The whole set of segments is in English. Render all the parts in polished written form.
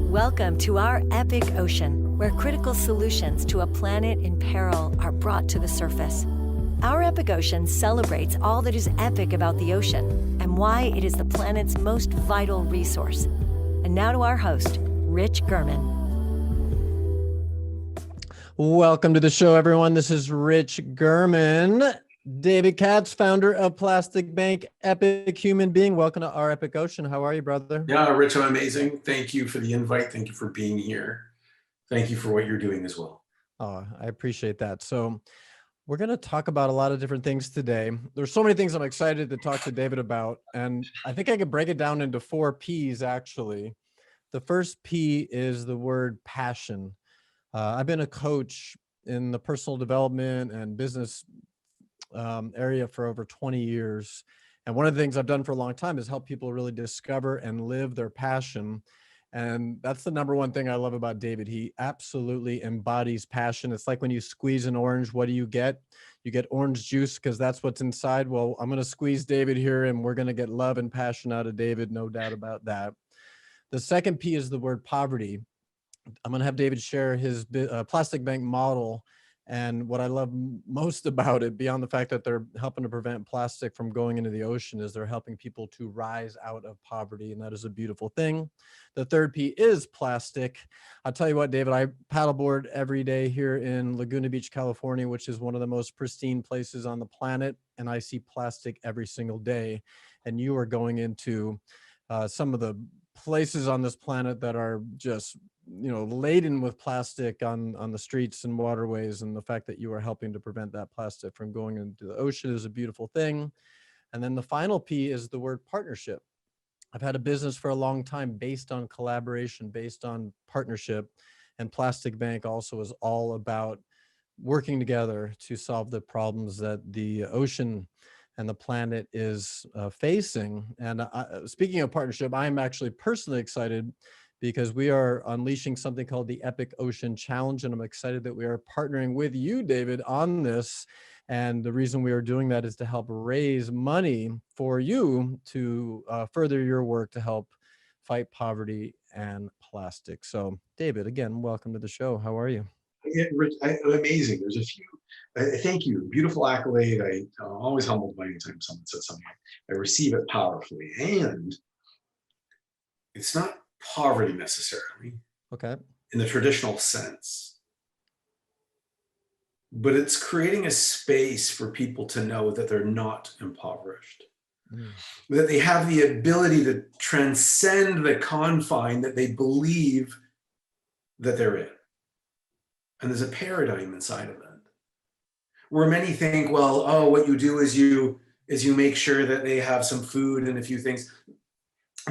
Welcome to our epic ocean, where critical solutions to a planet in peril are brought to the surface. Our epic ocean celebrates all that is epic about the ocean and why it is the planet's most vital resource. And now to our host, Rich German. Welcome to the show, everyone. This is Rich German. David Katz, founder of Plastic Bank, Epic Human Being. Welcome to our Epic Ocean. How are you, brother? Yeah, Rich, I'm amazing. Thank you for the invite. Thank you for being here. Thank you for what you're doing as well. Oh, I appreciate that. So we're going to talk about a lot of different things today. There's so many things I'm excited to talk to David about. And I think I could break it down into 4 P's, actually. The first P is the word passion. I've been a coach in the personal development and business area for over 20 years. And one of the things I've done for a long time is help people really discover and live their passion. And that's the number one thing I love about David. He absolutely embodies passion. It's like when you squeeze an orange, what do you get? You get orange juice because that's what's inside. Well, I'm going to squeeze David here and we're going to get love and passion out of David. No doubt about that. The second P is the word poverty. I'm going to have David share his plastic bank model. And what I love most about it, beyond the fact that they're helping to prevent plastic from going into the ocean, is they're helping people to rise out of poverty. And that is a beautiful thing. The third P is plastic. I'll tell you what, David, I paddleboard every day here in Laguna Beach, California, which is one of the most pristine places on the planet. And I see plastic every single day. And you are going into some of the places on this planet that are just laden with plastic on the streets and waterways, and the fact that you are helping to prevent that plastic from going into the ocean is a beautiful thing. And then the final P is the word partnership. I've had a business for a long time based on collaboration, based on partnership, and Plastic Bank also is all about working together to solve the problems that the ocean and the planet is facing. And speaking of partnership, I'm actually personally excited because we are unleashing something called the Epic Ocean Challenge. And I'm excited that we are partnering with you, David, on this. And the reason we are doing that is to help raise money for you to further your work to help fight poverty and plastic. So David, again, welcome to the show. How are you? Yeah, Rich, amazing. There's a few. Thank you. Beautiful accolade. I'm always humbled by any time someone says something. I receive it powerfully. And it's not poverty necessarily, okay, in the traditional sense, but it's creating a space for people to know that they're not impoverished, that they have the ability to transcend the confine that they believe that they're in. And there's a paradigm inside of that, where many think, well, oh, what you do is you make sure that they have some food and a few things.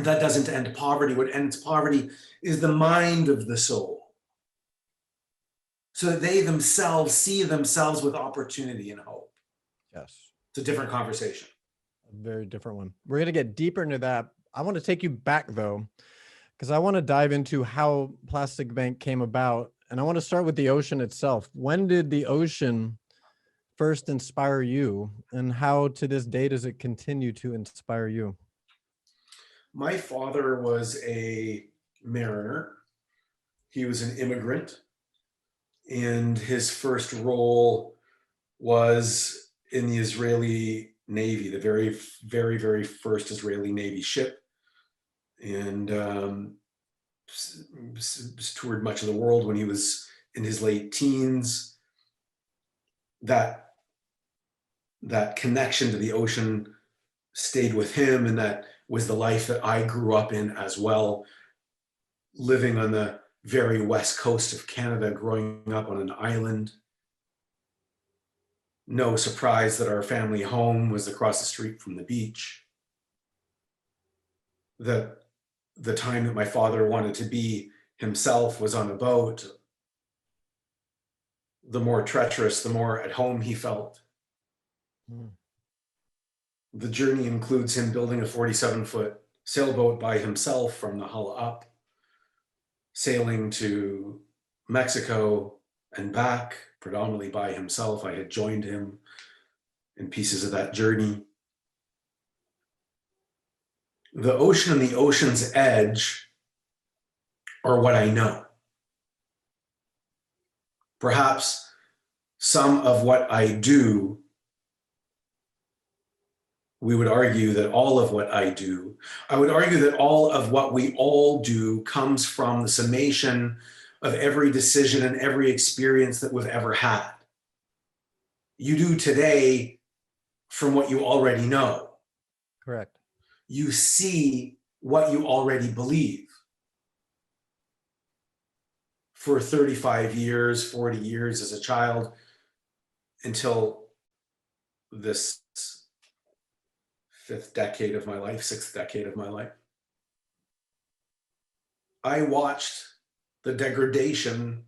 That doesn't end poverty. What ends poverty is the mind of the soul, so that they themselves see themselves with opportunity and hope. Yes. It's a different conversation. A very different one. We're going to get deeper into that. I want to take you back, though, because I want to dive into how Plastic Bank came about. And I want to start with the ocean itself. When did the ocean first inspire you, and how to this day does it continue to inspire you? My father was a mariner. He was an immigrant, and his first role was in the Israeli Navy, the very, very, very first Israeli Navy ship, and toured much of the world when he was in his late teens. That connection to the ocean stayed with him, and that was the life that I grew up in as well, living on the very west coast of Canada, growing up on an island. No surprise that our family home was across the street from the beach. The time that my father wanted to be himself was on a boat. The more treacherous, the more at home he felt. The journey includes him building a 47-foot sailboat by himself from the hull up, sailing to Mexico and back, predominantly by himself. I had joined him in pieces of that journey. The ocean and the ocean's edge or what I know. Perhaps some of what I do, we would argue that all of what I do, I would argue that all of what we all do comes from the summation of every decision and every experience that we've ever had. You do today from what you already know. Correct. You see what you already believe. For 35 years, 40 years as a child, until this sixth decade of my life, I watched the degradation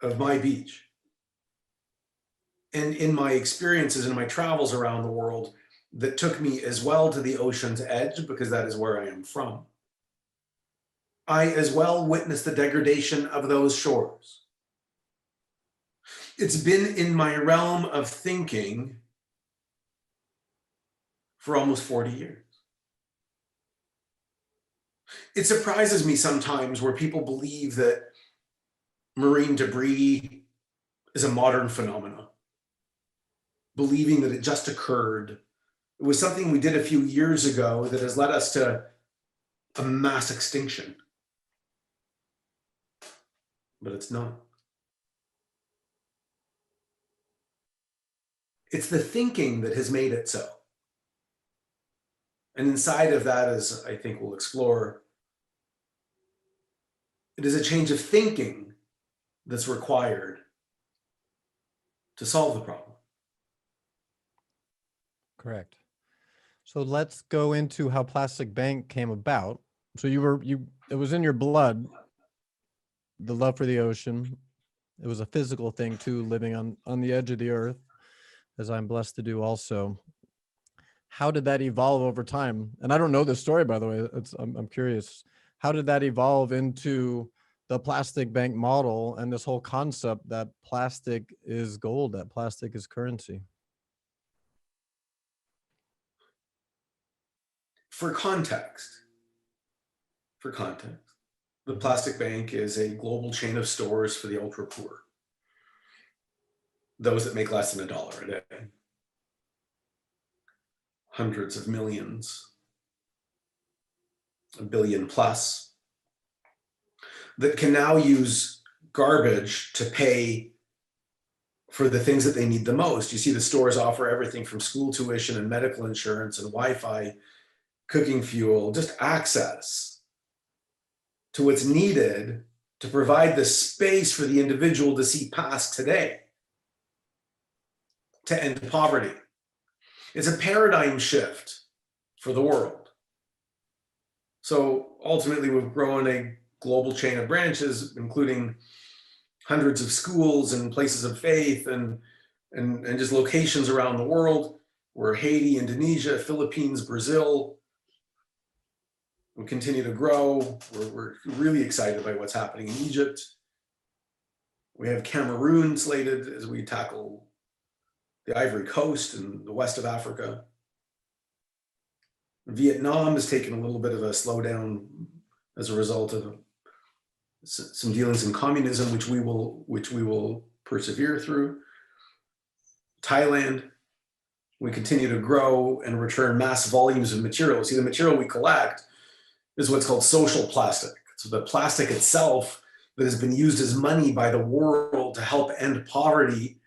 of my beach. And in my experiences and my travels around the world that took me as well to the ocean's edge, because that is where I am from, I as well witnessed the degradation of those shores. It's been in my realm of thinking for almost 40 years. It surprises me sometimes where people believe that marine debris is a modern phenomenon, believing that it just occurred. It was something we did a few years ago that has led us to a mass extinction. But it's not. It's the thinking that has made it so. And inside of that, as I think we'll explore, it is a change of thinking that's required to solve the problem. Correct. So let's go into how Plastic Bank came about. So it was in your blood, the love for the ocean. It was a physical thing too, living on the edge of the earth, as I'm blessed to do also. How did that evolve over time? And I don't know this story, by the way. I'm curious. How did that evolve into the Plastic Bank model and this whole concept that plastic is gold, that plastic is currency? For context, the Plastic Bank is a global chain of stores for the ultra poor, those that make less than $1 a day. Hundreds of millions, a billion plus, that can now use garbage to pay for the things that they need the most. You see the stores offer everything from school tuition and medical insurance and Wi-Fi, cooking fuel, just access to what's needed to provide the space for the individual to see past today, to end poverty. It's a paradigm shift for the world. So ultimately, we've grown a global chain of branches, including hundreds of schools and places of faith and just locations around the world. We're Haiti, Indonesia, Philippines, Brazil. We continue to grow. We're really excited by what's happening in Egypt. We have Cameroon slated as we tackle the Ivory Coast and the west of Africa. Vietnam has taken a little bit of a slowdown as a result of some dealings in communism, which we will persevere through. Thailand, we continue to grow and return mass volumes of material. See, the material we collect is what's called social plastic. So the plastic itself that has been used as money by the world to help end poverty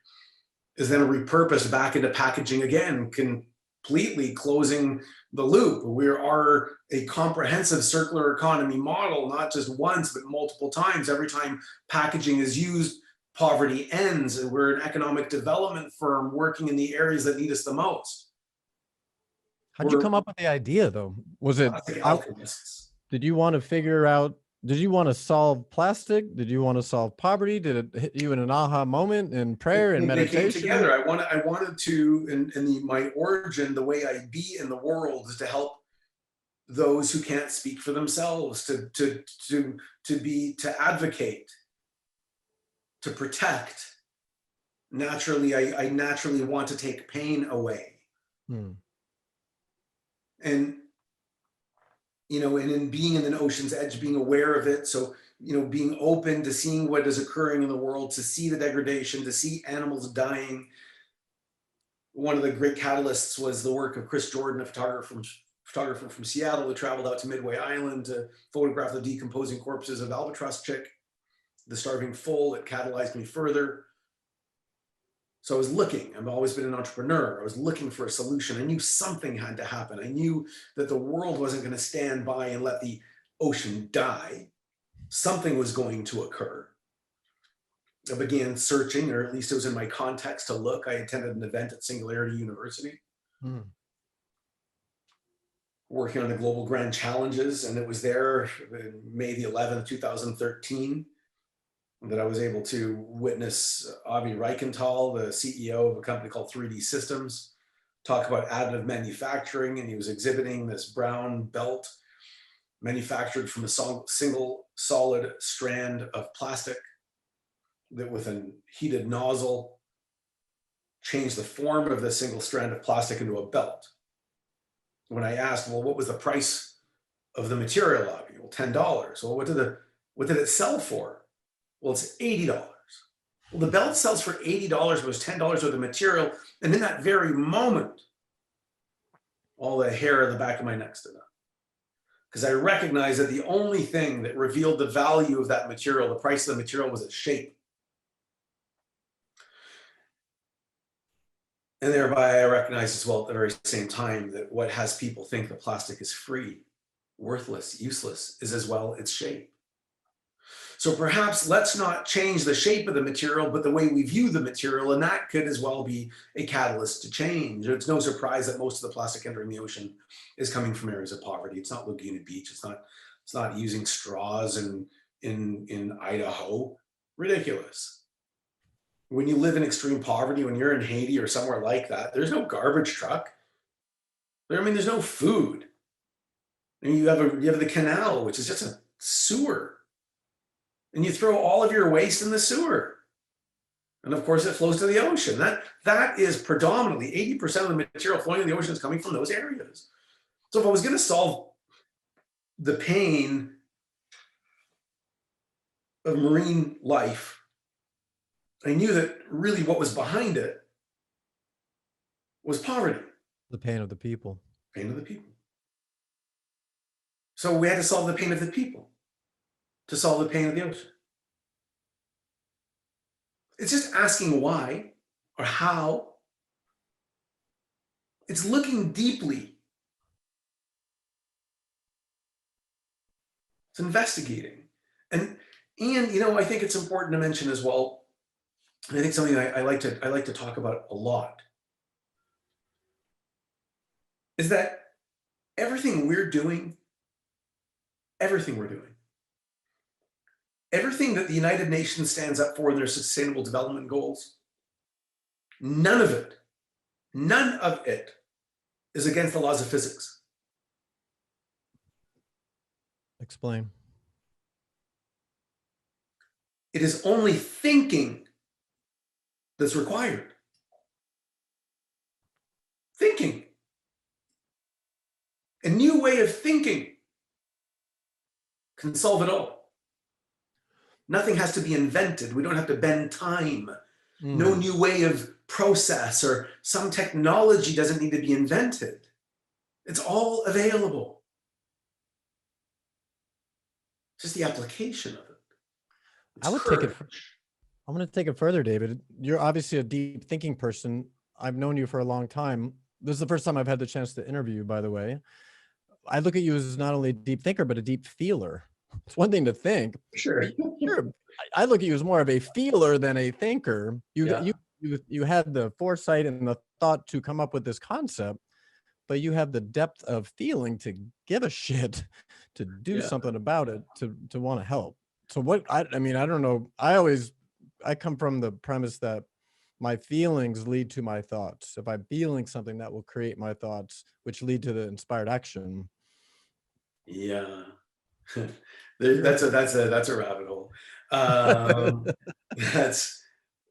is then repurposed back into packaging again, completely closing the loop. We are a comprehensive circular economy model, not just once, but multiple times. Every time packaging is used, poverty ends, and we're an economic development firm working in the areas that need us the most. How'd you come up with the idea, though? Was it, alchemists. Did you want to figure out, did you want to solve plastic? Did you want to solve poverty? Did it hit you in an aha moment in prayer and meditation? They came together. I wanted to, my origin, the way I be in the world is to help those who can't speak for themselves, to advocate, to protect. Naturally, I naturally want to take pain away. And and in being in the ocean's edge, being aware of it. So, being open to seeing what is occurring in the world, to see the degradation, to see animals dying. One of the great catalysts was the work of Chris Jordan, a photographer from Seattle, who traveled out to Midway Island to photograph the decomposing corpses of albatross chick, the starving foal. It catalyzed me further. So I was looking. I've always been an entrepreneur. I was looking for a solution. I knew something had to happen. I knew that the world wasn't going to stand by and let the ocean die. Something was going to occur. I began searching, or at least it was in my context to look. I attended an event at Singularity University, working on the Global Grand Challenges, and it was there May the 11th, 2013, that I was able to witness Avi Reichenthal, the CEO of a company called 3D Systems, talk about additive manufacturing. And he was exhibiting this brown belt manufactured from a single solid strand of plastic that, with a heated nozzle, changed the form of the single strand of plastic into a belt. When I asked, well, what was the price of the material, Avi? Well, $10. Well, what did it sell for? Well, it's $80. Well, the belt sells for $80, but it was $10 worth of material. And in that very moment, all the hair on the back of my neck stood up. Because I recognized that the only thing that revealed the value of that material, the price of the material, was its shape. And thereby I recognized as well at the very same time that what has people think that plastic is free, worthless, useless, is as well its shape. So perhaps let's not change the shape of the material, but the way we view the material, and that could as well be a catalyst to change. It's no surprise that most of the plastic entering the ocean is coming from areas of poverty. It's not Laguna Beach. It's not using straws in Idaho. Ridiculous. When you live in extreme poverty, when you're in Haiti or somewhere like that, there's no garbage truck. There's no food. And you have the canal, which is just a sewer. And you throw all of your waste in the sewer. And of course, it flows to the ocean. That is predominantly 80% of the material flowing in the ocean is coming from those areas. So if I was going to solve the pain of marine life, I knew that really what was behind it was poverty. The pain of the people. Pain of the people. So we had to solve the pain of the people to solve the pain of the ocean. It's just asking why or how. It's looking deeply. It's investigating. And I think it's important to mention as well, and I think something I like to talk about a lot, is that everything we're doing, everything that the United Nations stands up for in their sustainable development goals, none of it is against the laws of physics. Explain. It is only thinking that's required. Thinking. A new way of thinking can solve it all. Nothing has to be invented. We don't have to bend time. No new way of process or some technology doesn't need to be invented. It's all available. Just the application of it. I'm going to take it further, David. You're obviously a deep thinking person. I've known you for a long time. This is the first time I've had the chance to interview you, by the way. I look at you as not only a deep thinker, but a deep feeler. It's one thing to think. Sure. I look at you as more of a feeler than a thinker. You had the foresight and the thought to come up with this concept, but you have the depth of feeling to give a shit, to do something about it, to want to help. So I don't know. I come from the premise that my feelings lead to my thoughts. If I'm feeling something, that will create my thoughts, which lead to the inspired action. Yeah. That's a rabbit hole.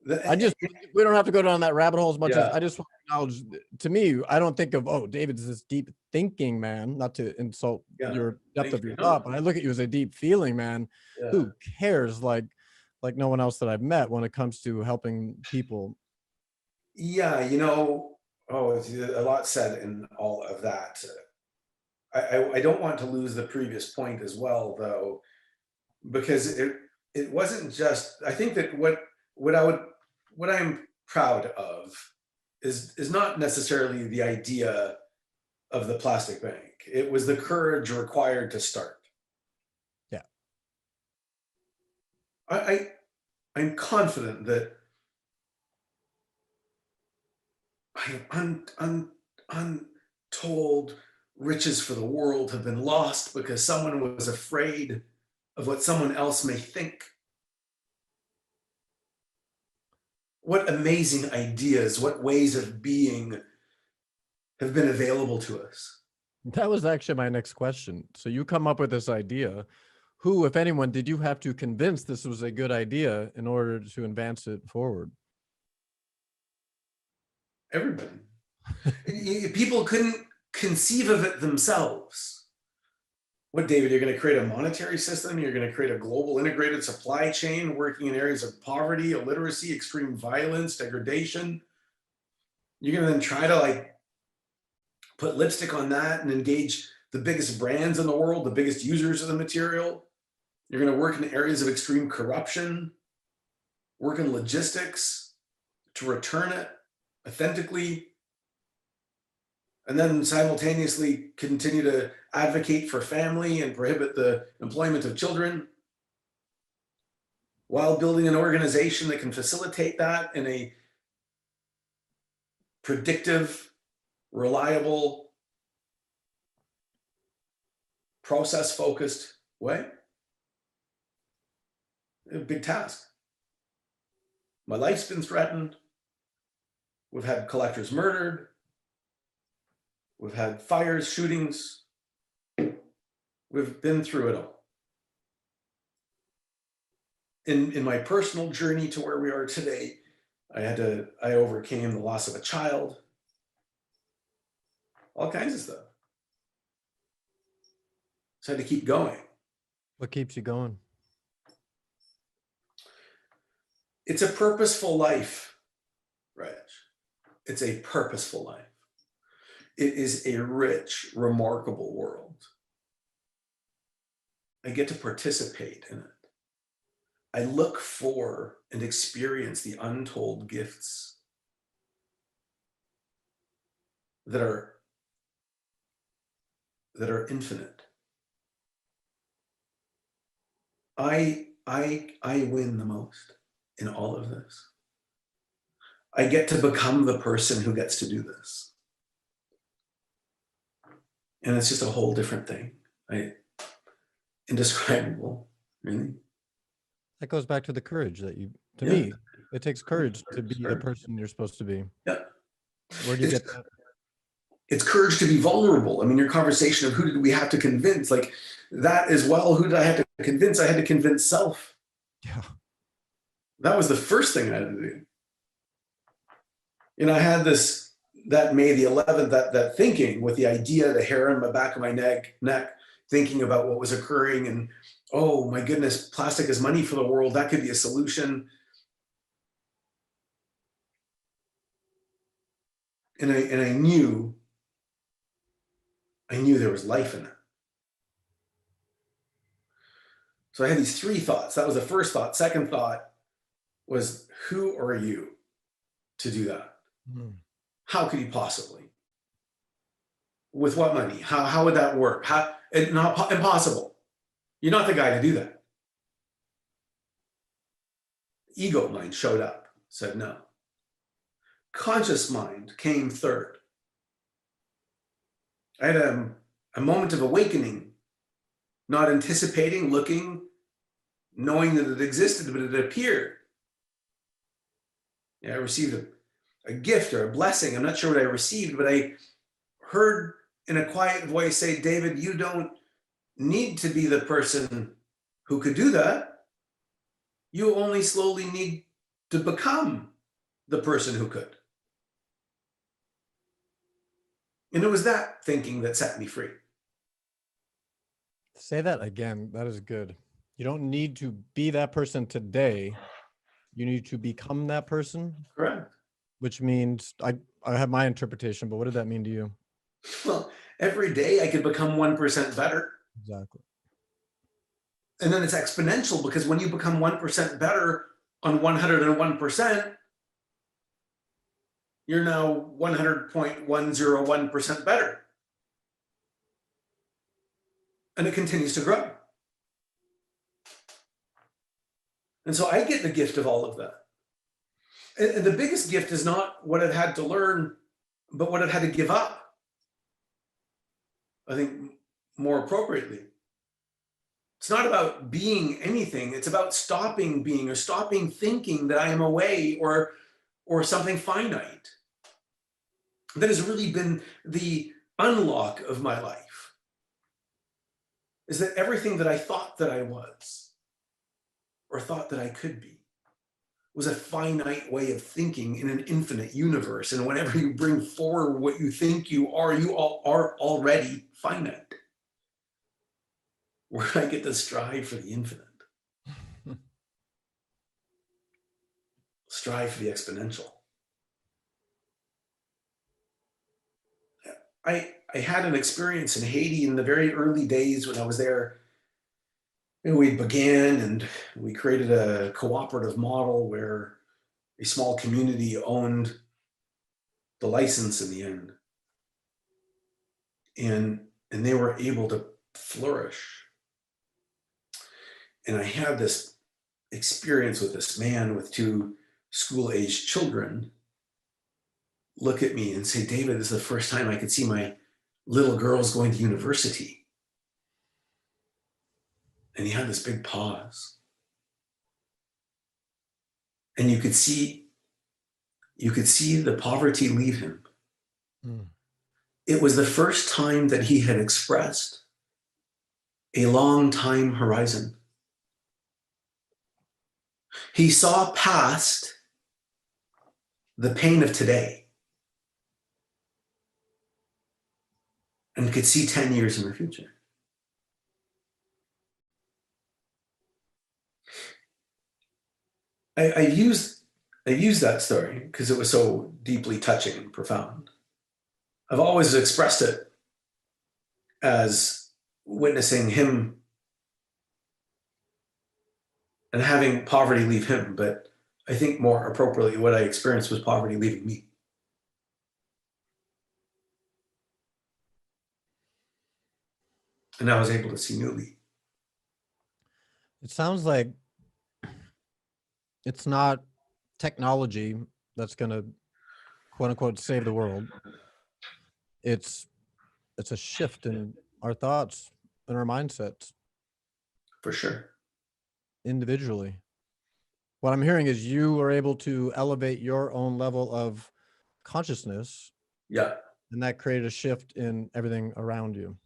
We don't have to go down that rabbit hole as much as Yeah. I just want to acknowledge, to me, I don't think of, oh, David's this deep thinking man, not to insult Yeah. your depth Thank of you. your No. thought, but I look at you as a deep feeling man Yeah. who cares like no one else that I've met when it comes to helping people. Yeah, it's a lot said in all of that. I don't want to lose the previous point as well, though, because it wasn't just. I think that what I'm proud of is not necessarily the idea of the plastic bank. It was the courage required to start. Yeah. I'm confident that untold riches for the world have been lost because someone was afraid of what someone else may think. What amazing ideas, what ways of being have been available to us. That was actually my next question. So you come up with this idea. Who, if anyone, did you have to convince this was a good idea in order to advance it forward? Everybody. People couldn't conceive of it themselves. What, David, you're going to create a monetary system? You're going to create a global integrated supply chain working in areas of poverty, illiteracy, extreme violence, degradation. You're going to then try to put lipstick on that and engage the biggest brands in the world, the biggest users of the material. You're going to work in areas of extreme corruption, work in logistics to return it authentically, and then simultaneously continue to advocate for family and prohibit the employment of children while building an organization that can facilitate that in a predictive, reliable, process-focused way. A big task. My life's been threatened. We've had collectors murdered. We've had fires, shootings. We've been through it all. In my personal journey to where we are today, I overcame the loss of a child, all kinds of stuff. So I had to keep going. What keeps you going? It's a purposeful life, Reg. It's a purposeful life. It is a rich, remarkable world. I get to participate in it. I look for and experience the untold gifts that are infinite. I win the most in all of this. I get to become the person who gets to do this. And it's just a whole different thing. Indescribable, really. That goes back to the courage that to me, it takes courage to be the person you're supposed to be. Yeah. Where do you get that? It's courage to be vulnerable. I mean, your conversation of who did we have to convince, like that as well. Who did I have to convince? I had to convince self. Yeah. That was the first thing I had to do. I had that May the 11th, that thinking with the idea, the hair on the back of my neck, thinking about what was occurring and, oh my goodness, plastic is money for the world. That could be a solution. And I knew there was life in it. So I had these three thoughts. That was the first thought. Second thought was, who are you to do that? How could you possibly? With what money? How would that work? Impossible. You're not the guy to do that. Ego mind showed up, said no. Conscious mind came third. I had a moment of awakening, not anticipating, looking, knowing that it existed, but it appeared. I received a gift or a blessing. I'm not sure what I received, but I heard in a quiet voice say, David, you don't need to be the person who could do that. You only slowly need to become the person who could. And it was that thinking that set me free. Say that again. That is good. You don't need to be that person today. You need to become that person. Correct. Which means I have my interpretation, but what did that mean to you? Well, every day I could become 1% better. Exactly. And then it's exponential, because when you become 1% better on 101%, you're now 100.101% better. And it continues to grow. And so I get the gift of all of that. And the biggest gift is not what I've had to learn, but what I've had to give up. I think more appropriately. It's not about being anything. It's about stopping being, or stopping thinking that I am a way or something finite. That has really been the unlock of my life. Is that everything that I thought that I was, or thought that I could be, was a finite way of thinking in an infinite universe. And whenever you bring forward what you think you are already finite. Where I get to strive for the infinite. Strive for the exponential. I had an experience in Haiti in the very early days when I was there. And we began and we created a cooperative model where a small community owned the license in the end. And they were able to flourish. And I had this experience with this man with 2 school-aged children look at me and say, David, this is the first time I could see my little girls going to university. And he had this big pause. And you could see the poverty leave him. Mm. It was the first time that he had expressed a long time horizon. He saw past the pain of today and could see 10 years in the future. I've used that story because it was so deeply touching and profound. I've always expressed it as witnessing him and having poverty leave him, but I think more appropriately what I experienced was poverty leaving me. And I was able to see newly. It sounds like it's not technology that's going to, quote unquote, save the world. It's a shift in our thoughts and our mindsets. For sure. Individually. What I'm hearing is you are able to elevate your own level of consciousness. Yeah. And that created a shift in everything around you.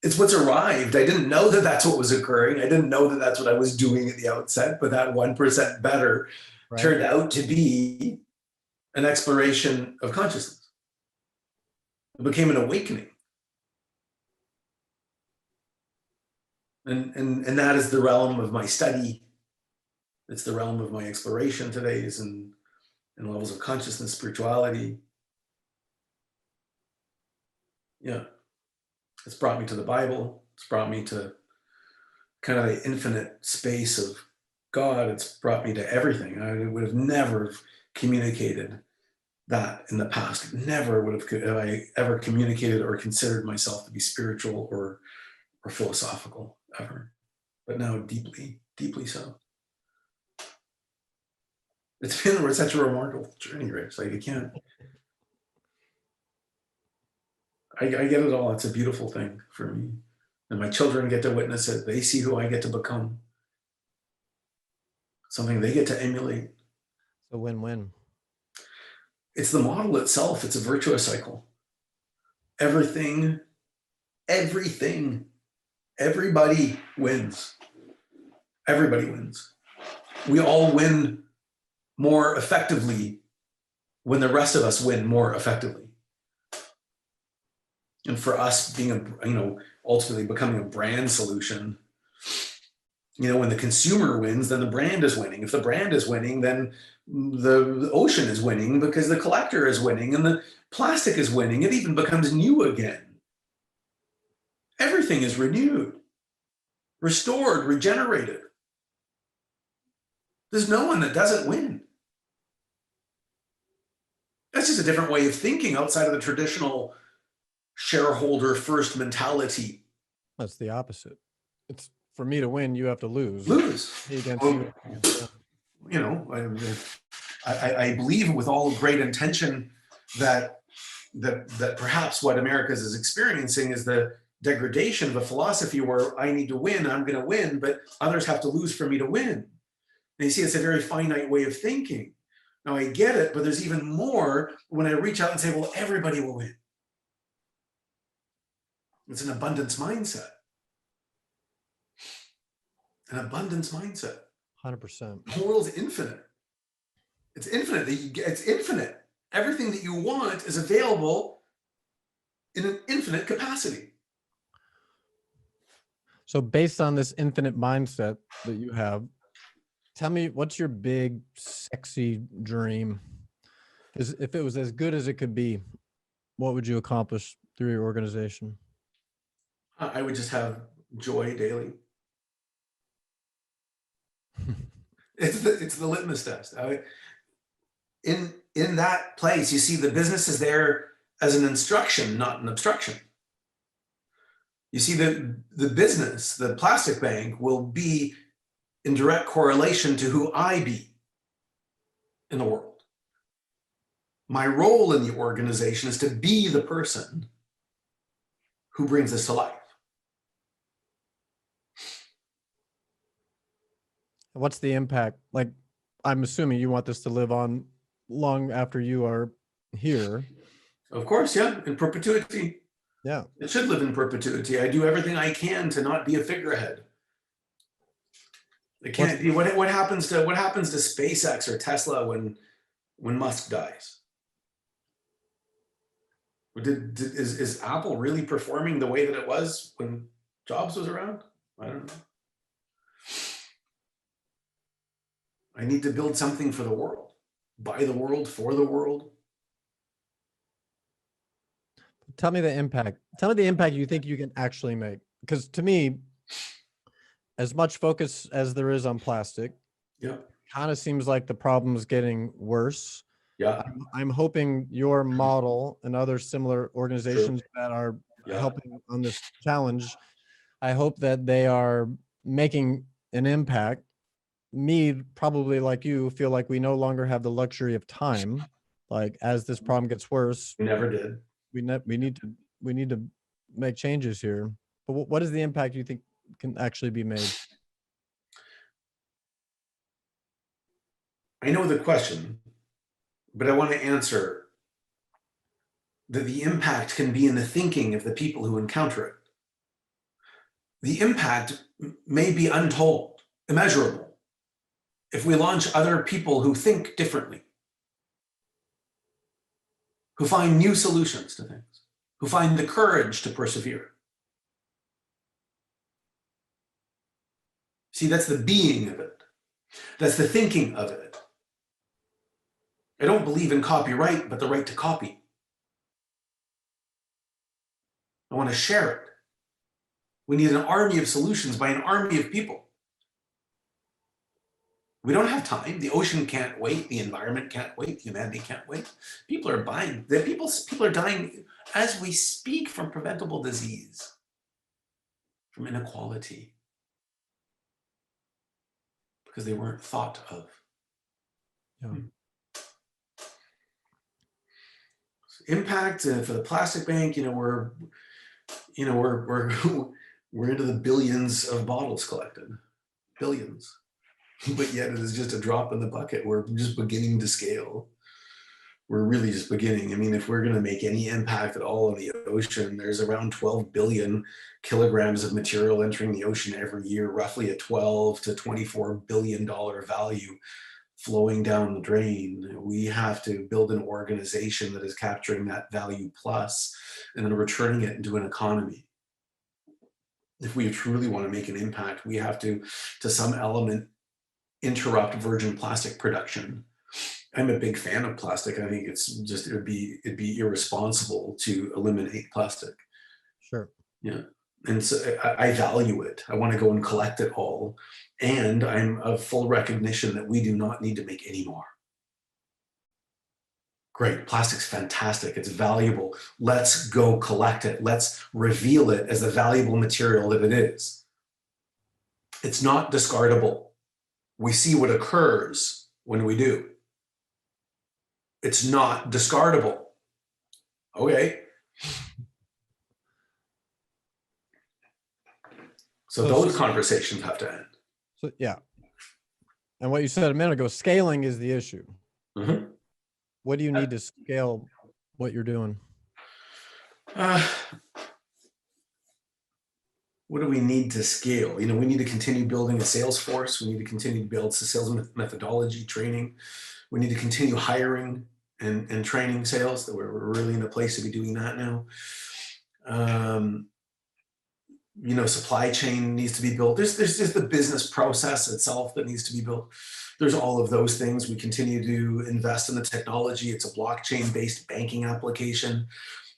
It's what's arrived. I didn't know that that's what was occurring. I didn't know that that's what I was doing at the outset, but that 1% better turned out to be an exploration of consciousness. It became an awakening. And that is the realm of my study. It's the realm of my exploration today, is in levels of consciousness, spirituality. Yeah. It's brought me to the Bible. It's brought me to kind of the infinite space of God. It's brought me to everything. I would have never communicated that in the past. Never would have I ever communicated or considered myself to be spiritual or philosophical ever. But now deeply, deeply so. It's been such a remarkable journey, Rich. Like, I can't. I get it all. It's a beautiful thing for me. And my children get to witness it. They see who I get to become. Something they get to emulate. It's a win-win. It's the model itself. It's a virtuous cycle. Everything, everybody wins. Everybody wins. We all win more effectively when the rest of us win more effectively. And for us being ultimately becoming a brand solution, when the consumer wins, then the brand is winning. If the brand is winning, then the ocean is winning because the collector is winning and the plastic is winning. It even becomes new again. Everything is renewed, restored, regenerated. There's no one that doesn't win. That's just a different way of thinking outside of the traditional shareholder first mentality. That's the opposite. It's for me to win, you have to lose. Me against Well, you. I believe with all great intention that perhaps what America is experiencing is the degradation of a philosophy where I need to win, I'm going to win, but others have to lose for me to win. And you see, it's a very finite way of thinking. Now I get it, but there's even more when I reach out and say, well, everybody will win. It's an abundance mindset. An abundance mindset. 100%. The world's infinite. It's infinite. It's infinite. Everything that you want is available in an infinite capacity. So based on this infinite mindset that you have, tell me, what's your big, sexy dream? If it was as good as it could be, what would you accomplish through your organization? I would just have joy daily. It's the litmus test. In that place, you see the business is there as an instruction, not an obstruction. You see the business, the plastic bank, will be in direct correlation to who I be in the world. My role in the organization is to be the person who brings this to life. What's the impact? Like, I'm assuming you want this to live on long after you are here. Of course, yeah, in perpetuity. Yeah. It should live in perpetuity. I do everything I can to not be a figurehead. It can't be. What happens to SpaceX or Tesla when Musk dies? Is Apple really performing the way that it was when Jobs was around? I don't know. I need to build something for the world, by the world, for the world. Tell me the impact. Tell me the impact you think you can actually make. Because to me, as much focus as there is on plastic, Yeah, kind of seems like the problem is getting worse. yeah, I'm hoping your model and other similar organizations that are yeah. helping on this challenge, I hope that they are making an impact. Me, probably like you, feel like we no longer have the luxury of time. Like, as this problem gets worse, We never did. we need to make changes here. But what is the impact you think can actually be made? I know the question, but I want to answer that the impact can be in the thinking of the people who encounter it. The impact may be untold, immeasurable, if we launch other people who think differently, who find new solutions to things, who find the courage to persevere. See, that's the being of it. That's the thinking of it. I don't believe in copyright, but the right to copy. I want to share it. We need an army of solutions by an army of people. We don't have time. The ocean can't wait. The environment can't wait. Humanity can't wait. People are dying. People are dying as we speak from preventable disease, from inequality, because they weren't thought of. Yeah. Impact for the plastic bank. We're into the billions of bottles collected, billions. But yet it is just a drop in the bucket. We're just beginning to scale. We're really just beginning. I mean, if we're going to make any impact at all in the ocean, there's around 12 billion kilograms of material entering the ocean every year, roughly a $12 to $24 billion value flowing down the drain. We have to build an organization that is capturing that value plus and then returning it into an economy. If we truly want to make an impact, we have to some element, interrupt virgin plastic production. I'm a big fan of plastic. I think it's just, it'd be irresponsible to eliminate plastic. Sure. Yeah. And so I value it. I want to go and collect it all. And I'm of full recognition that we do not need to make any more. Great, plastic's fantastic, it's valuable. Let's go collect it. Let's reveal it as the valuable material that it is. It's not discardable. We see what occurs when we do. It's not discardable. Okay. So those conversations have to end. So, yeah. And what you said a minute ago, scaling is the issue. Mm-hmm. What do you need to scale what you're doing? What do we need to scale? You know, we need to continue building a sales force. We need to continue to build sales methodology, training. We need to continue hiring and training sales. That we're really in a place to be doing that now. You know, supply chain needs to be built. There's just the business process itself that needs to be built. There's all of those things. We continue to invest in the technology. It's a blockchain-based banking application,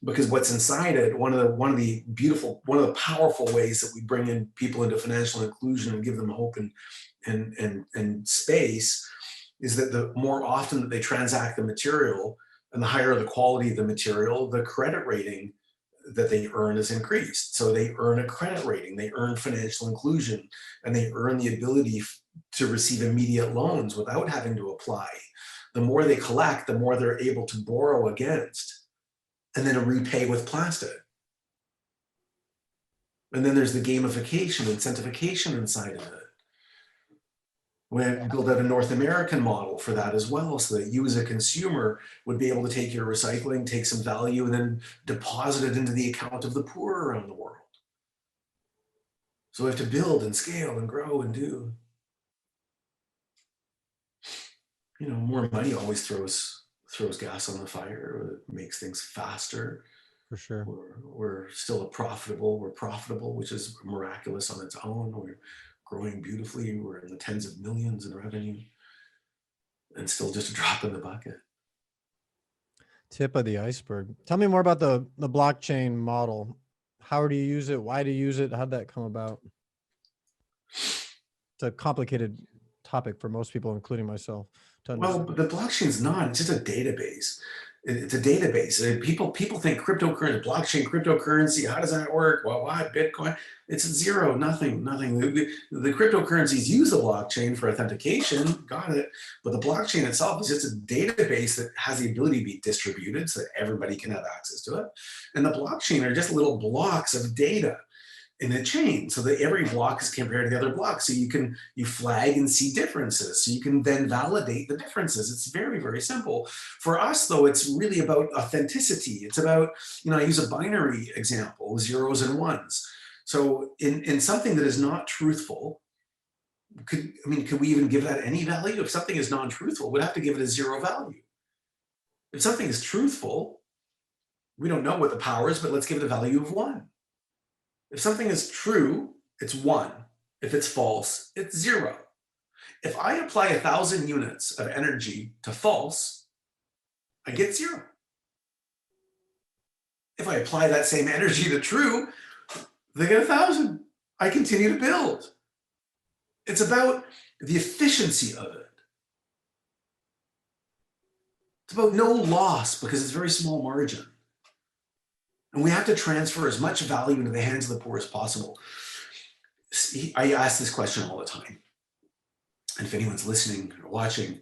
because what's inside it, one of the powerful ways that we bring in people into financial inclusion and give them hope and space is that the more often that they transact the material and the higher the quality of the material, the credit rating that they earn is increased. So they earn a credit rating, they earn financial inclusion, and they earn the ability to receive immediate loans without having to apply. The more they collect, the more they're able to borrow against and then repay with plastic. And then there's the gamification, incentivization inside of it. We build out a North American model for that as well, so that you as a consumer would be able to take your recycling, take some value, and then deposit it into the account of the poor around the world. So we have to build and scale and grow and do. You know, more money always throws gas on the fire. It makes things faster. For sure. We're still we're profitable, which is miraculous on its own. We're growing beautifully. We're in the tens of millions in revenue, and still just a drop in the bucket. Tip of the iceberg. Tell me more about the blockchain model. How do you use it? Why do you use it? How'd that come about? It's a complicated topic for most people, including myself. Well, the blockchain's not, it's just a database. It's a database. People think cryptocurrency, blockchain, cryptocurrency, how does that work? Well, what, Bitcoin? It's zero, nothing. The cryptocurrencies use the blockchain for authentication, got it. But the blockchain itself is just a database that has the ability to be distributed so that everybody can have access to it. And the blockchain are just little blocks of data in a chain, so that every block is compared to the other block. So you flag and see differences. So you can then validate the differences. It's very, very simple. For us though, it's really about authenticity. It's about, you know, I use a binary example, zeros and ones. So in something that is not truthful, could we even give that any value? If something is non-truthful, we'd have to give it a zero value. If something is truthful, we don't know what the power is, but let's give it a value of 1. If something is true, it's 1. If it's false, it's 0. If I apply 1,000 units of energy to false, I get 0. If I apply that same energy to true, they get 1,000. I continue to build. It's about the efficiency of it. It's about no loss because it's very small margin. And we have to transfer as much value into the hands of the poor as possible. I ask this question all the time. And if anyone's listening or watching,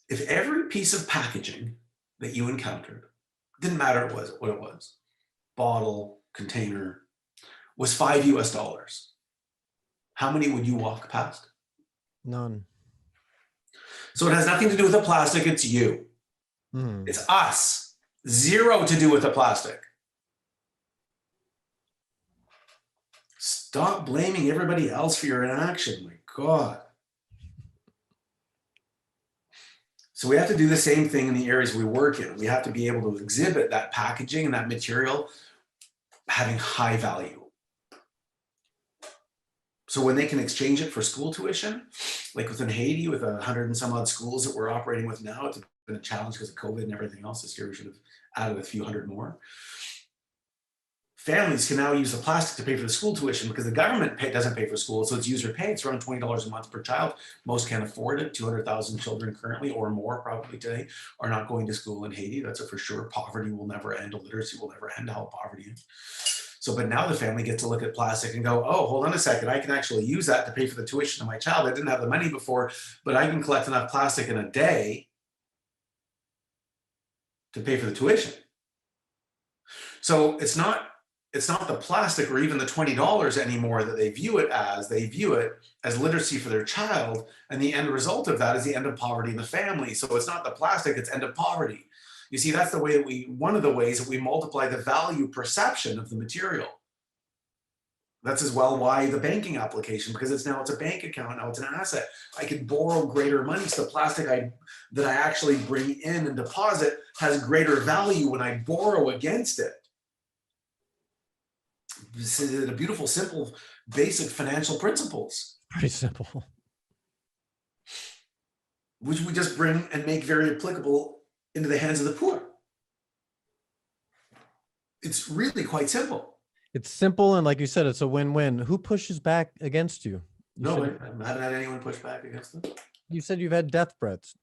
if every piece of packaging that you encountered, didn't matter what it was, bottle, container, was $5 US, how many would you walk past? None. So it has nothing to do with the plastic, it's you. It's us. 0 to do with the plastic. Stop blaming everybody else for your inaction. My God. So we have to do the same thing in the areas we work in. We have to be able to exhibit that packaging and that material having high value. So when they can exchange it for school tuition, like within Haiti, with 100 and some odd schools that we're operating with now, it's been a challenge because of COVID and everything else. This year we should have added a few hundred more. Families can now use the plastic to pay for the school tuition because the government doesn't pay for school, so it's user paid. It's around $20 a month per child. Most can't afford it. 200,000 children currently, or more probably today, are not going to school in Haiti. That's a for sure. Poverty will never end. Illiteracy will never end. How poverty is. So, but now the family gets to look at plastic and go, oh, hold on a second. I can actually use that to pay for the tuition of my child. I didn't have the money before, but I can collect enough plastic in a day to pay for the tuition. So it's not the plastic or even the $20 anymore that they view it as. They view it as literacy for their child. And the end result of that is the end of poverty in the family. So it's not the plastic, it's end of poverty. You see, that's the way that one of the ways that we multiply the value perception of the material. That's as well why the banking application, because it's a bank account, now it's an asset. I can borrow greater money. So the plastic that I actually bring in and deposit has greater value when I borrow against it. This is a beautiful, simple, basic financial principles. Pretty simple. Which we just bring and make very applicable into the hands of the poor. It's really quite simple. It's simple, and like you said, it's a win-win. Who pushes back against you? No, I haven't had anyone push back against them. You said you've had death threats.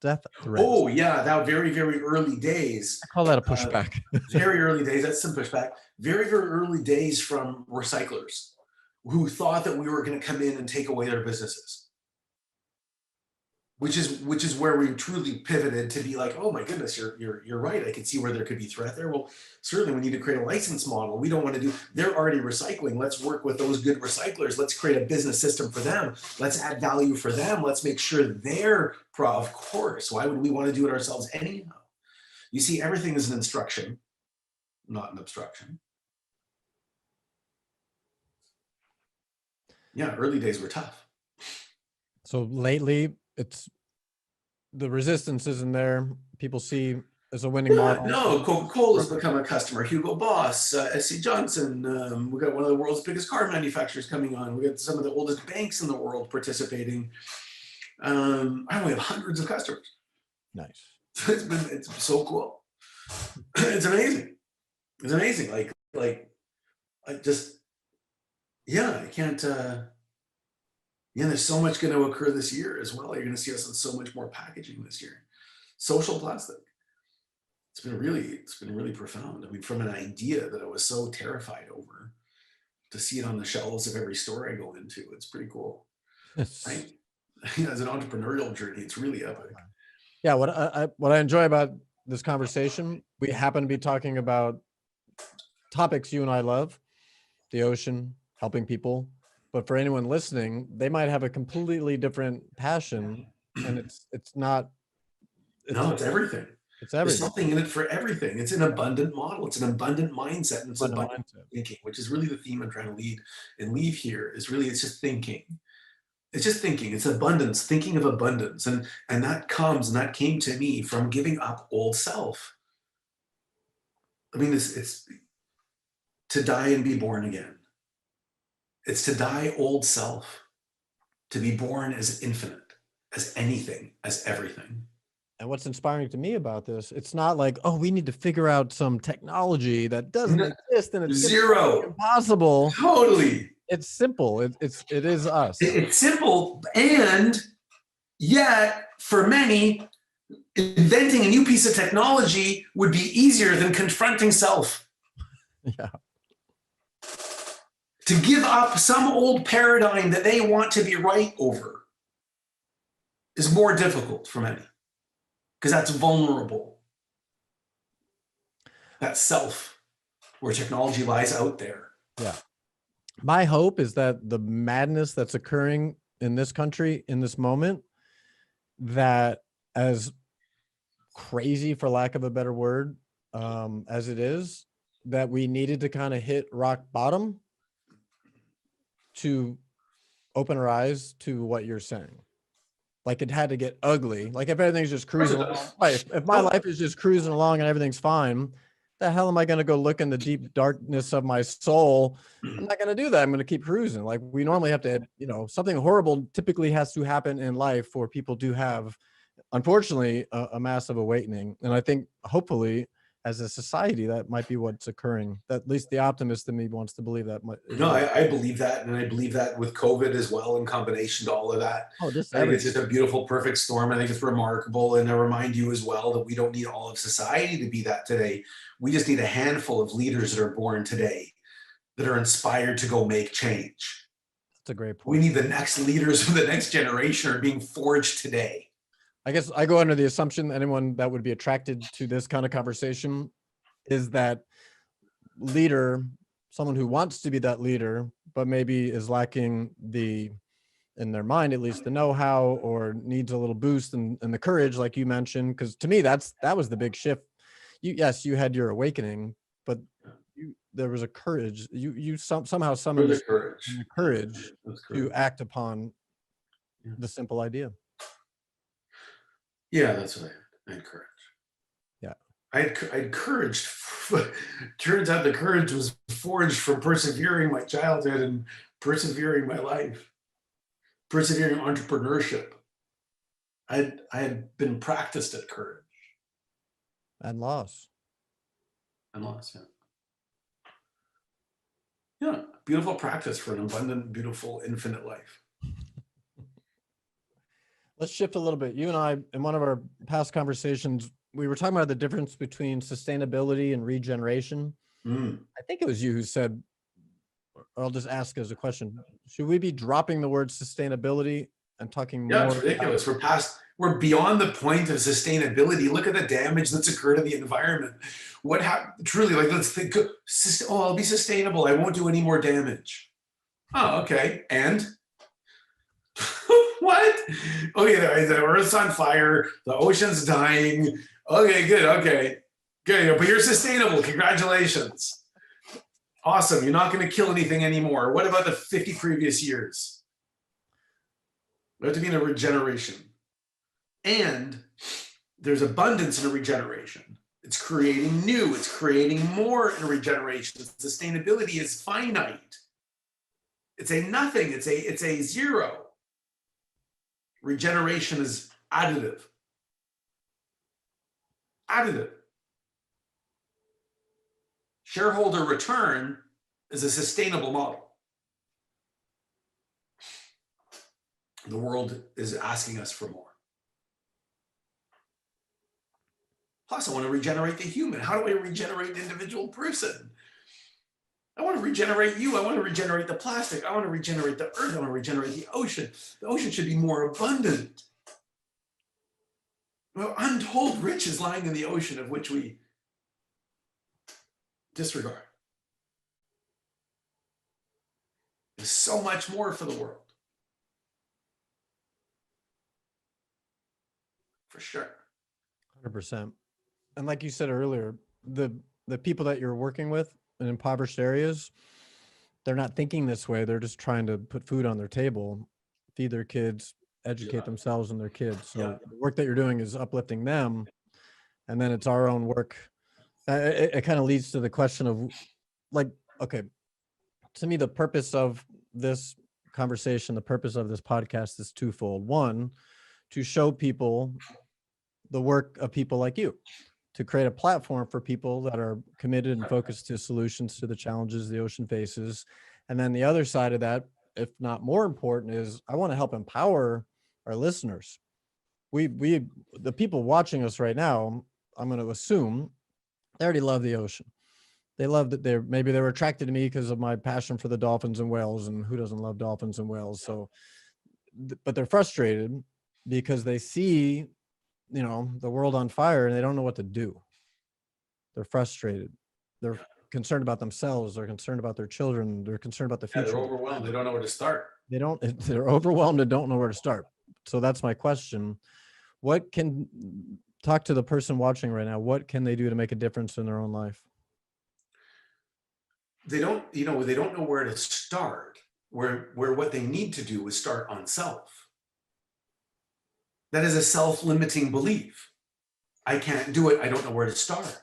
Oh yeah, that very, very early days. I call that a pushback. Very early days, that's some pushback. Very, very early days from recyclers who thought that we were going to come in and take away their businesses. Which is where we truly pivoted to be like, oh my goodness, you're right. I can see where there could be threat there. Well, certainly we need to create a license model. We don't want to do, they're already recycling. Let's work with those good recyclers. Let's create a business system for them. Let's add value for them. Let's make sure they're of course. Why would we want to do it ourselves anyhow? You see, everything is an instruction, not an obstruction. Yeah, early days were tough. So lately, it's the resistance isn't there. People see as a winning model. No, Coca-Cola has become a customer. Hugo Boss, SC Johnson. We got one of the world's biggest car manufacturers coming on. We got some of the oldest banks in the world participating. I know we have hundreds of customers. Nice. It's so cool. It's amazing. It's amazing. I just, yeah, I can't. Yeah, there's so much going to occur this year as well. You're going to see us on so much more packaging this year. Social plastic. It's been really profound. I mean, from an idea that I was so terrified over, to see it on the shelves of every store I go into, it's pretty cool. Right? As an entrepreneurial journey, it's really epic. Yeah, what I enjoy about this conversation, we happen to be talking about topics you and I love, the ocean, helping people. But for anyone listening, they might have a completely different passion, and it's everything. It's everything. There's something in it for everything. It's an abundant model. It's an abundant mindset, and it's abundant thinking, which is really the theme I'm trying to lead and leave here. It's just thinking. It's just thinking. It's abundance, thinking of abundance, and that came to me from giving up old self. I mean, it's to die and be born again. It's to die old self, to be born as infinite, as anything, as everything. And what's inspiring to me about this, it's not like, oh, we need to figure out some technology that doesn't exist and it's zero impossible. Totally. It's simple. It is us. It's simple, and yet for many, inventing a new piece of technology would be easier than confronting self. Yeah. To give up some old paradigm that they want to be right over is more difficult for many, because that's vulnerable. That's self, where technology lies out there. Yeah. My hope is that the madness that's occurring in this country in this moment, that as crazy, for lack of a better word, as it is, that we needed to kind of hit rock bottom to open our eyes to what you're saying. like it had to get ugly. Like if everything's just Of course it cruising along, does. right? If my life is just cruising along and everything's fine, the hell am I going to go look in the deep darkness of my soul? I'm not going to do that. I'm going to keep cruising. Like we normally have to, you know, something horrible typically has to happen in life for people to have, unfortunately, a massive awakening. And I think hopefully as a society, that might be what's occurring. That at least the optimist in me wants to believe that. No, I believe that. And I believe that with COVID as well, in combination to all of that. Oh, just I think it's everything. just a beautiful, perfect storm. I think it's remarkable. And I remind you as well that we don't need all of society to be that today. We just need a handful of leaders that are born today that are inspired to go make change. That's a great We point. need the next leaders for the next generation are being forged today. I guess I go under the assumption anyone that would be attracted to this kind of conversation is that leader, someone who wants to be that leader, but maybe is lacking the, in their mind, at least the know-how, or needs a little boost and the courage, like you mentioned. Because to me, that was the big shift. Yes, you had your awakening, but there was a courage. You somehow summoned the courage to act upon the simple idea. Yeah, that's what I had courage. Yeah. I had courage. Turns out the courage was forged from persevering my childhood and persevering my life, persevering entrepreneurship. I had been practiced at courage. And loss. Yeah. Yeah, beautiful practice for an abundant, beautiful, infinite life. Let's shift a little bit. You and I, in one of our past conversations, we were talking about the difference between sustainability and regeneration. I think it was you who said, I'll just ask as a question, should we be dropping the word sustainability and talking more? Yeah, it's ridiculous. We're beyond the point of sustainability. Look at the damage that's occurred to the environment. What happened? Truly, like, let's think, oh, I'll be sustainable. I won't do any more damage. Oh, okay. And what? Okay, the Earth's on fire. The ocean's dying. Okay, good. Okay, good. But you're sustainable. Congratulations. Awesome. You're not going to kill anything anymore. What about the 50 previous years? We have to be in a regeneration. And there's abundance in a regeneration. It's creating new. It's creating more in regeneration. Sustainability is finite. It's a nothing. It's a zero. Regeneration is additive. Additive. Shareholder return is a sustainable model. The world is asking us for more. Plus, I want to regenerate the human. How do I regenerate the individual person? I want to regenerate you. I want to regenerate the plastic. I want to regenerate the earth. I want to regenerate the ocean. The ocean should be more abundant. Well, untold riches lying in the ocean of which we disregard. There's so much more for the world. For sure. 100%. And like you said earlier, the people that you're working with in impoverished areas, they're not thinking this way. They're just trying to put food on their table, feed their kids, educate themselves and their kids. So the work that you're doing is uplifting them. And then it's our own work. It kind of leads to the question of, like, okay, to me, the purpose of this conversation, the purpose of this podcast is twofold. One, to show people the work of people like you, to create a platform for people that are committed and focused to solutions to the challenges the ocean faces. And then the other side of that, if not more important, is I want to help empower our listeners. The people watching us right now, I'm going to assume they already love the ocean. They love that maybe they were attracted to me because of my passion for the dolphins and whales, and who doesn't love dolphins and whales? So, but they're frustrated because they see, the world on fire and they don't know what to do. They're frustrated. They're concerned about themselves. They're concerned about their children. They're concerned about the future. They're overwhelmed. They don't know where to start. They're overwhelmed and don't know where to start. So that's my question. Talk to the person watching right now. What can they do to make a difference in their own life? They don't know where to start, where what they need to do is start on self. That is a self-limiting belief. I can't do it. I don't know where to start.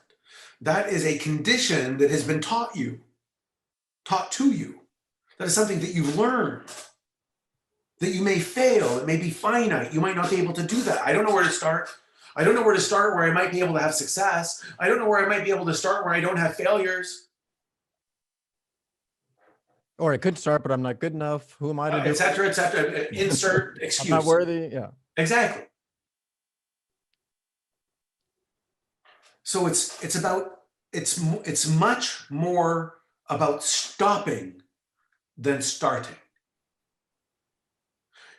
That is a condition that has been taught to you. That is something that you've learned. That you may fail. It may be finite. You might not be able to do that. I don't know where to start. I don't know where to start where I might be able to have success. I don't know where I might be able to start where I don't have failures. Or I could start, but I'm not good enough. Who am I to do? Et cetera, et cetera. Insert excuse. I'm not worthy. Yeah. Exactly. So it's much more about stopping than starting.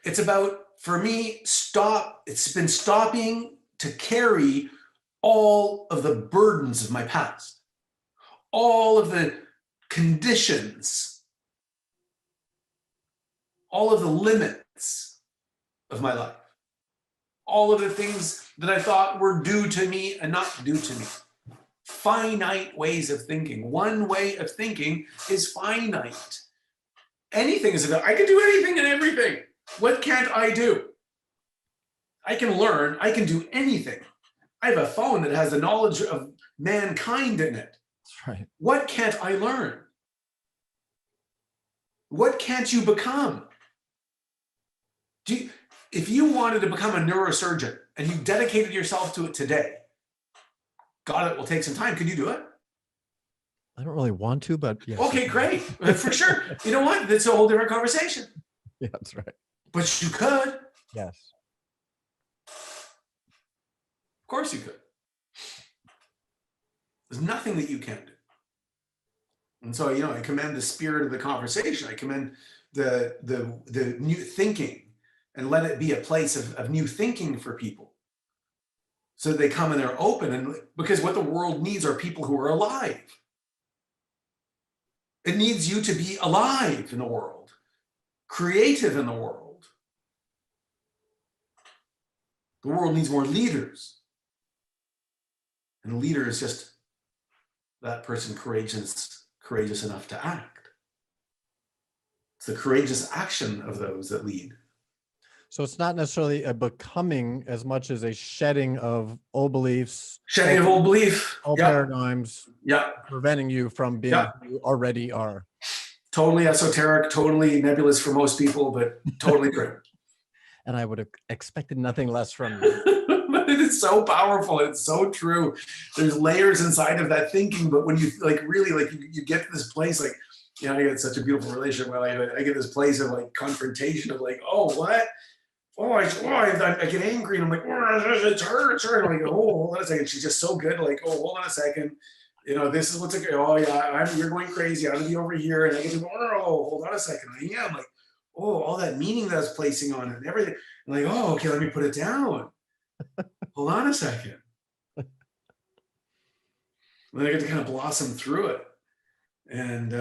It's about, for me, it's been stopping to carry all of the burdens of my past, all of the conditions, all of the limits of my life, all of the things that I thought were due to me and not due to me. Finite ways of thinking. One way of thinking is finite. Anything is about, I can do anything and everything. What can't I do? I can learn, I can do anything. I have a phone that has the knowledge of mankind in it. That's right. What can't I learn? What can't you become? If you wanted to become a neurosurgeon and you dedicated yourself to it today, God, it will take some time. Could you do it? I don't really want to, but yes. Okay, great. For sure. You know what? That's a whole different conversation. Yeah, that's right. But you could. Yes. Of course you could. There's nothing that you can't do. And so, I commend the spirit of the conversation. I commend the new thinking, and let it be a place of new thinking for people. So they come and they're open, and because what the world needs are people who are alive. It needs you to be alive in the world, creative in the world. The world needs more leaders. And a leader is just that person courageous enough to act. It's the courageous action of those that lead. So it's not necessarily a becoming as much as a shedding of old beliefs. Shedding of old belief. Old Yep. paradigms. Yep. Preventing you from being who you already are. Totally esoteric, totally nebulous for most people, but totally true. And I would have expected nothing less from you. But it is so powerful. It's so true. There's layers inside of that thinking, but when you you get to this place, I get such a beautiful relationship where I get this place of confrontation of oh, what? Oh, I get angry and I'm like, oh, it's her. I'm like, oh, hold on a second. She's just so good. Hold on a second. This is what's like, oh yeah, you're going crazy. I'm gonna be over here. And I get to go, oh, hold on a second. I'm like, oh, all that meaning that I was placing on it and everything. I'm like, oh, okay, let me put it down. Hold on a second. And then I get to kind of blossom through it. And,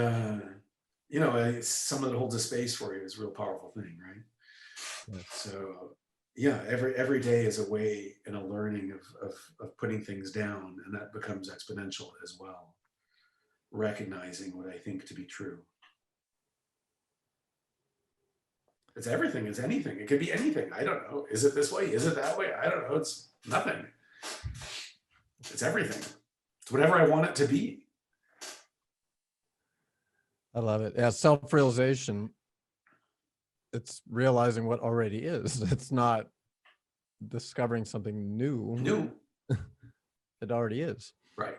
someone that holds a space for you is a real powerful thing, right? Yeah. So, yeah, every day is a way and a learning of putting things down, and that becomes exponential as well. Recognizing what I think to be true. It's everything, it's anything. It could be anything. I don't know. Is it this way? Is it that way? I don't know. It's nothing. It's everything. It's whatever I want it to be. I love it. Yeah, self-realization. It's realizing what already is. It's not discovering something new. New. It already is. Right.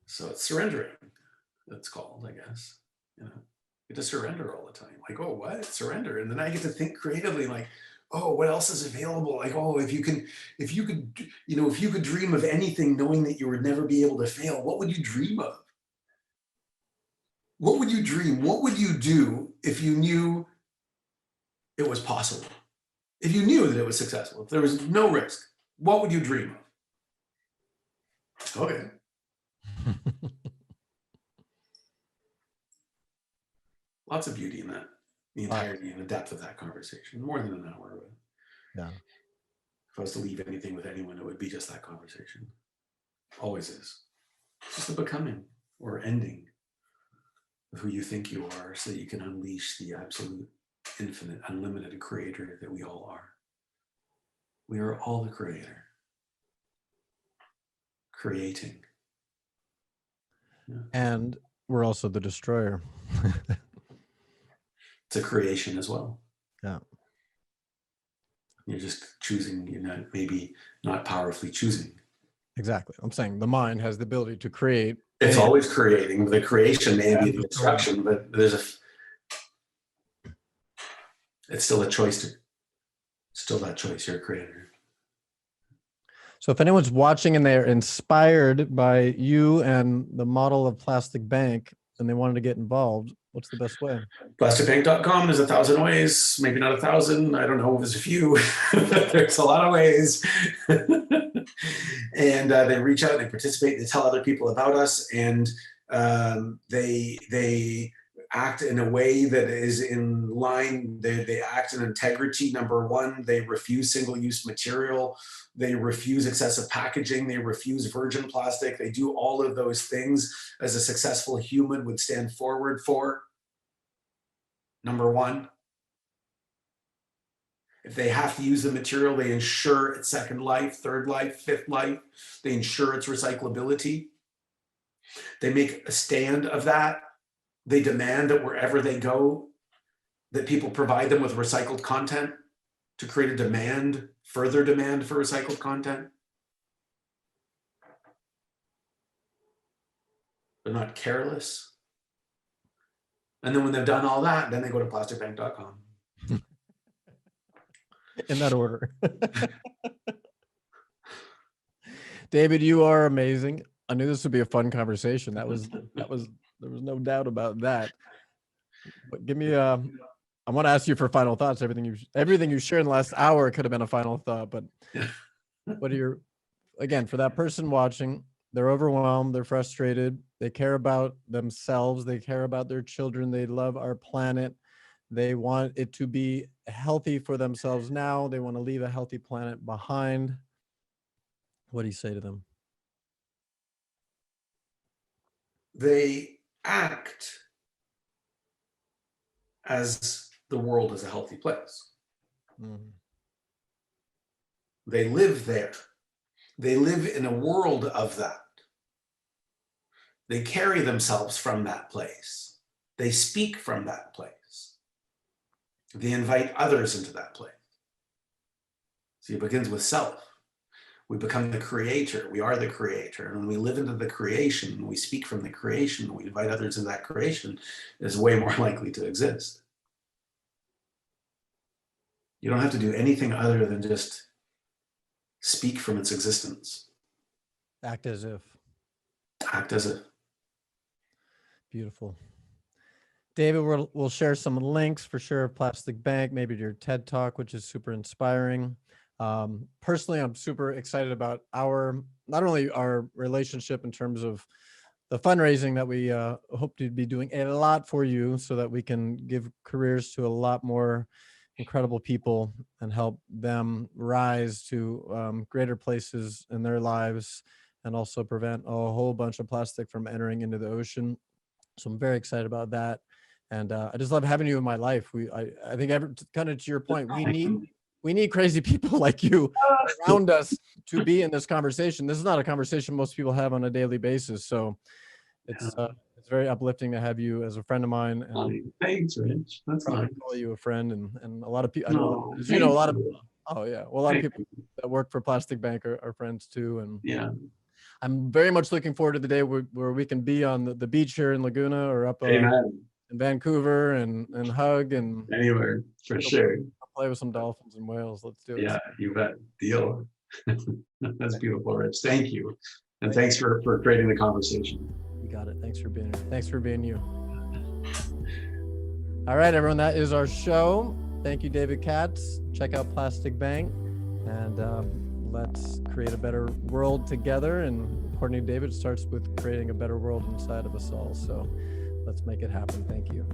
So it's surrendering. That's called, I guess. You get to surrender all the time. Oh, what? Surrender. And then I get to think creatively, oh, what else is available? Oh, if you could dream of anything, knowing that you would never be able to fail, what would you dream of? What would you dream? What would you do if you knew it was possible? If you knew that it was successful, if there was no risk, what would you dream of? Okay. Lots of beauty in that, the entirety and the depth of that conversation, more than an hour of it. Yeah. If I was to leave anything with anyone, it would be just that conversation. Always is. It's just a becoming or ending of who you think you are so that you can unleash the absolute infinite, unlimited creator that we all are. We are all the creator, creating. Yeah. And we're also the destroyer. It's a creation as well. Yeah. You're just choosing, you're not, maybe not powerfully choosing. Exactly. I'm saying the mind has the ability to create. It's always creating. The creation may be the instruction, but it's still a choice. Still that choice. You're a creator. So if anyone's watching and they're inspired by you and the model of Plastic Bank and they wanted to get involved, what's the best way? Plasticbank.com. There's 1,000 ways, maybe not 1,000. I don't know if there's a few, but there's a lot of ways. And they reach out, they participate, they tell other people about us, and they act in a way that is in line. They act in integrity. Number one, they refuse single-use material. They refuse excessive packaging. They refuse virgin plastic. They do all of those things as a successful human would stand forward for. Number one, if they have to use the material, they ensure its second life, third life, fifth life. They ensure its recyclability. They make a stand of that. They demand that wherever they go, that people provide them with recycled content to create a demand, further demand for recycled content. They're not careless. And then when they've done all that, then they go to plasticbank.com. In that order. David, you are amazing. I knew this would be a fun conversation. There was no doubt about that. But give me I want to ask you for final thoughts. Everything you shared in the last hour could have been a final thought, but what are your, again, for that person watching, they're overwhelmed, they're frustrated, they care about themselves, they care about their children, they love our planet, they want it to be healthy for themselves now, they want to leave a healthy planet behind. What do you say to them? They act as the world is a healthy place. Mm-hmm. They live there. They live in a world of that. They carry themselves from that place. They speak from that place. They invite others into that place. See, it begins with self. We become the creator. We are the creator. And when we live into the creation, we speak from the creation, we invite others into that creation, is way more likely to exist. You don't have to do anything other than just speak from its existence. Act as if. Act as if. Beautiful. David, we'll share some links for sure of Plastic Bank, maybe to your TED Talk, which is super inspiring. Personally, I'm super excited about not only our relationship in terms of the fundraising that we hope to be doing a lot for you so that we can give careers to a lot more incredible people and help them rise to greater places in their lives, and also prevent a whole bunch of plastic from entering into the ocean. So I'm very excited about that. And I just love having you in my life. I think kind of to your point, we need crazy people like you around us to be in this conversation. This is not a conversation most people have on a daily basis. So it's very uplifting to have you as a friend of mine. And thanks, Rich. That's nice. I call you a friend, and a lot of people, a lot of, oh yeah, well, a lot of people that work for Plastic Bank are friends too. And yeah, I'm very much looking forward to the day where we can be on the beach here in Laguna or up in Vancouver and hug and anywhere for sure. Play with some dolphins and whales. Let's do it. Yeah, you bet. Deal. That's beautiful, Rich. Thank you. And thanks for creating the conversation. You got it. Thanks for being here. Thanks for being you. All right, everyone. That is our show. Thank you, David Katz. Check out Plastic Bank, and let's create a better world together. And according to David, it starts with creating a better world inside of us all. So let's make it happen. Thank you.